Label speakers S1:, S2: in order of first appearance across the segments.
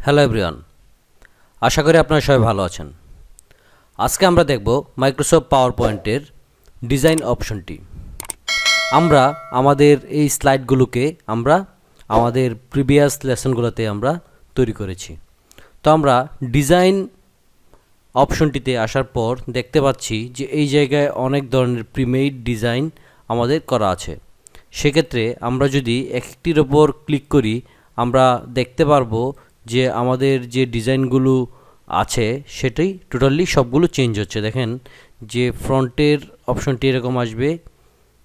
S1: Hello everyone, আশা করি আপনারা সবাই ভালো আছেন। আজকে আমরা দেখব মাইক্রোসফট পাওয়ার পয়েন্টের ডিজাইন অপশনটি। আমরা আমাদের এই স্লাইডগুলোকে আমাদের প্রিভিয়াস লেসনগুলোতে আমরা তৈরি করেছি। তো আমরা ডিজাইন অপশনটিতে আসার পর দেখতে পাচ্ছি যে এই জায়গায় অনেক ধরনের প্রিমেড ডিজাইন আমাদের করা আছে। সেক্ষেত্রে আমরা যদি একটির ওপর ক্লিক করি, আমরা দেখতে পারবো যে আমাদের যে ডিজাইনগুলো আছে সেটাই টোটালি সবগুলো চেঞ্জ হচ্ছে। দেখেন যে ফ্রন্টের অপশনটি এরকম আসবে,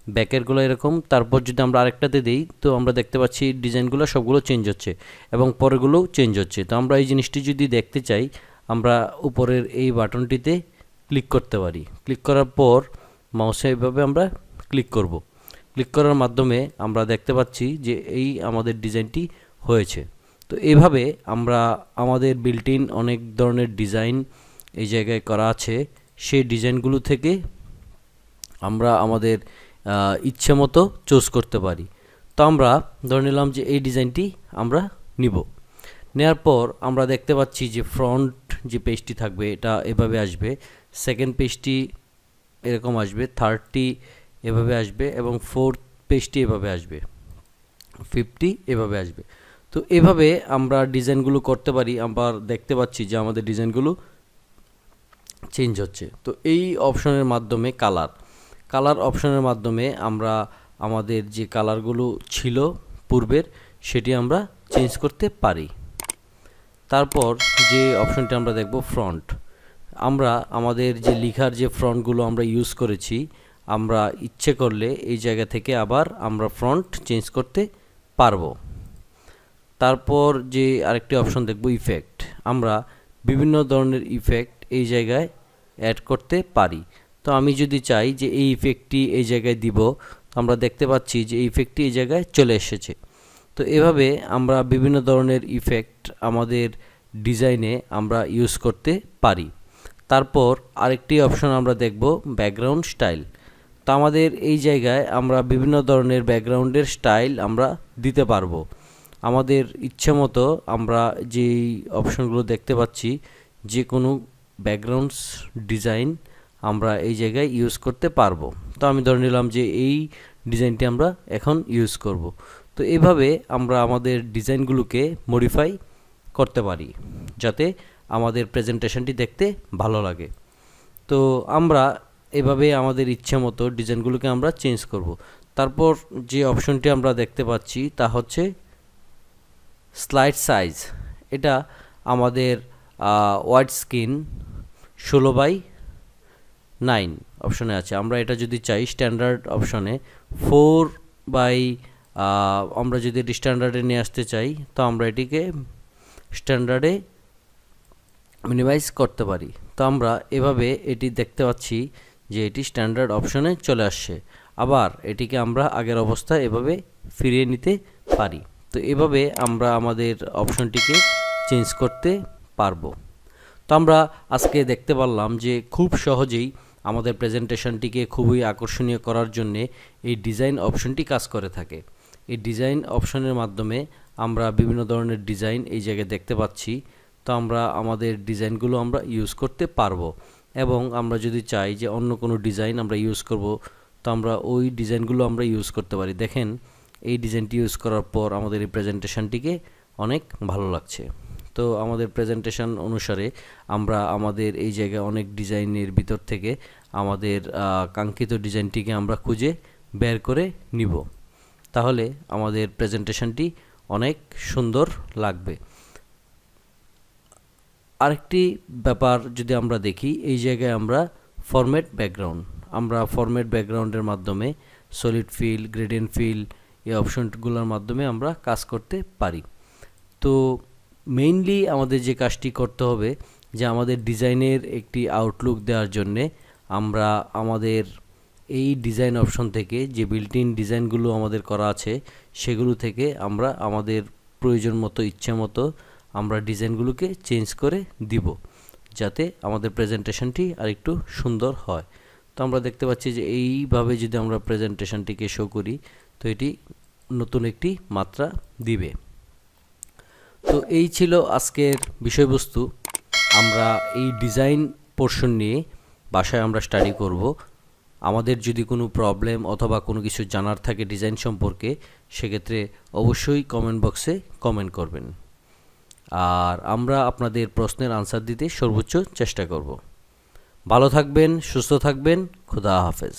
S1: ব্যাকেরগুলো এরকম, তারপর যদি আমরা আরেকটাতে দিই তো আমরা দেখতে পাচ্ছি ডিজাইনগুলো সবগুলো চেঞ্জ হচ্ছে এবং পরেরগুলোও চেঞ্জ হচ্ছে। তো আমরা এই জিনিসটি যদি দেখতে চাই, আমরা উপরের এই বাটনটিতে ক্লিক করতে পারি। ক্লিক করার পর মাউসে এইভাবে আমরা ক্লিক করব। ক্লিক করার মাধ্যমে আমরা দেখতে পাচ্ছি যে এই আমাদের ডিজাইনটি হয়েছে। তো এইভাবে আমরা আমাদের বিল্ট ইন অনেক ধরনের ডিজাইন এই জায়গায় করা আছে, সেই ডিজাইনগুলো থেকে আমরা আমাদের ইচ্ছে মতো চুজ করতে পারি। তো আমরা ধরে নিলাম যে এই ডিজাইনটি আমরা নিব। নেওয়ার পর আমরা দেখতে পাচ্ছি যে ফ্রন্ট যে পেজটি থাকবে এটা এভাবে আসবে, সেকেন্ড পেজটি এরকম আসবে, থার্ডটি এভাবে আসবে এবং ফোর্থ পেজটি এভাবে আসবে, 50 এভাবে আসবে। তো এভাবে আমরা ডিজাইনগুলো করতে পারি। আবার দেখতে পাচ্ছি যে আমাদের ডিজাইনগুলো চেঞ্জ হচ্ছে। তো এই অপশনের মাধ্যমে কালার অপশনের মাধ্যমে আমরা আমাদের যে কালারগুলো ছিল পূর্বের সেটি আমরা চেঞ্জ করতে পারি। তারপর যে অপশনটি আমরা দেখব ফ্রন্ট, আমরা আমাদের যে লেখার যে ফ্রন্টগুলো আমরা ইউজ করেছি, আমরা ইচ্ছে করলে এই জায়গা থেকে আবার আমরা ফ্রন্ট চেঞ্জ করতে পারবো। তারপর যে আরেকটি অপশন দেখব ইফেক্ট, আমরা বিভিন্ন ধরনের ইফেক্ট এই জায়গায় অ্যাড করতে পারি। তো আমি যদি চাই যে এই ইফেক্টটি এই জায়গায় দিব, তো আমরা দেখতে পাচ্ছি যে এই ইফেক্টটি এই জায়গায় চলে এসেছে। তো এভাবে আমরা বিভিন্ন ধরনের ইফেক্ট আমাদের ডিজাইনে আমরা ইউজ করতে পারি। তারপর আরেকটি অপশন আমরা দেখব ব্যাকগ্রাউন্ড স্টাইল। তো আমাদের এই জায়গায় আমরা বিভিন্ন ধরনের ব্যাকগ্রাউন্ডের স্টাইল আমরা দিতে পারবো। আমাদের ইচ্ছে মতো আমরা যেই অপশনগুলো দেখতে পাচ্ছি, যে কোনো ব্যাকগ্রাউন্ডস ডিজাইন আমরা এই জায়গায় ইউজ করতে পারবো। তো আমি ধরে নিলাম যে এই ডিজাইনটি আমরা এখন ইউজ করব। তো এইভাবে আমরা আমাদের ডিজাইনগুলোকে মডিফাই করতে পারি যাতে আমাদের প্রেজেন্টেশনটি দেখতে ভালো লাগে। তো আমরা এভাবে আমাদের ইচ্ছে মতো ডিজাইনগুলোকে আমরা চেঞ্জ করব। তারপর যে অপশনটি আমরা দেখতে পাচ্ছি তা হচ্ছে স্লাইড সাইজ। এটা আমাদের ওয়াইড স্ক্রিন 16:9 অপশনে আছে। আমরা এটা যদি চাই স্ট্যান্ডার্ড অপশনে 4 আমরা যদি এটি স্ট্যান্ডার্ডে নিয়ে আসতে চাই, তো আমরা এটিকে স্ট্যান্ডার্ডে মিনিমাইজ করতে পারি। তো আমরা এভাবে এটি দেখতে পাচ্ছি যে এটি স্ট্যান্ডার্ড অপশনে চলে আসছে। আবার এটিকে আমরা আগের অবস্থায় এভাবে ফিরিয়ে নিতে পারি। তো এভাবে আমরা আমাদের অপশনটিকে চেঞ্জ করতে পারবো। তো আমরা আজকে দেখতে পারলাম যে খুব সহজেই আমাদের প্রেজেন্টেশনটিকে খুবই আকর্ষণীয় করার জন্যে এই ডিজাইন অপশনটি কাজ করে থাকে। এই ডিজাইন অপশনের মাধ্যমে আমরা বিভিন্ন ধরনের ডিজাইন এই জায়গায় দেখতে পাচ্ছি। তো আমরা আমাদের ডিজাইনগুলো আমরা ইউজ করতে পারবো এবং আমরা যদি চাই যে অন্য কোনো ডিজাইন আমরা ইউজ করব, তো আমরা ওই ডিজাইনগুলো আমরা ইউজ করতে পারি। দেখেন এই ডিজাইনটি ইউজ করার পর আমাদের এই প্রেজেন্টেশনটিকে অনেক ভালো লাগছে। তো আমাদের প্রেজেন্টেশন অনুসারে আমরা আমাদের এই জায়গায় অনেক ডিজাইনের ভিতর থেকে আমাদের কাঙ্ক্ষিত ডিজাইনটিকে আমরা খুঁজে বের করে নিব। তাহলে আমাদের প্রেজেন্টেশনটি অনেক সুন্দর লাগবে। আরেকটি ব্যাপার যদি আমরা দেখি, এই জায়গায় আমরা ফরম্যাট ব্যাকগ্রাউন্ডের মাধ্যমে সলিড ফিল, গ্রেডিয়েন্ট ফিল এই অপশনগুলোর মাধ্যমে আমরা কাজ করতে পারি। তো মেইনলি আমাদের যে কাজটি করতে হবে যে আমাদের ডিজাইনের একটি আউটলুক দেওয়ার জন্যে আমরা আমাদের এই ডিজাইন অপশন থেকে যে বিল্ট ইন ডিজাইনগুলো আমাদের করা আছে সেগুলো থেকে আমরা আমাদের প্রয়োজন মতো ইচ্ছে মতো আমরা ডিজাইনগুলোকে চেঞ্জ করে দিব যাতে আমাদের প্রেজেন্টেশনটি আরেকটু সুন্দর হয়। তো আমরা দেখতে পাচ্ছি যে এইভাবে যদি আমরা প্রেজেন্টেশনটিকে শো করি তো এটি নতুন একটি মাত্রা দিবে। তো এই ছিল আজকের বিষয়বস্তু। আমরা এই ডিজাইন পোর্শন নিয়ে বাসায় আমরা স্টাডি করব। আমাদের যদি কোনো প্রবলেম অথবা কোনো কিছু জানার থাকে ডিজাইন সম্পর্কে, সেক্ষেত্রে অবশ্যই কমেন্ট বক্সে কমেন্ট করবেন, আর আমরা আপনাদের প্রশ্নের আনসার দিতে সর্বোচ্চ চেষ্টা করব। ভালো থাকবেন, সুস্থ থাকবেন, খোদা হাফেজ।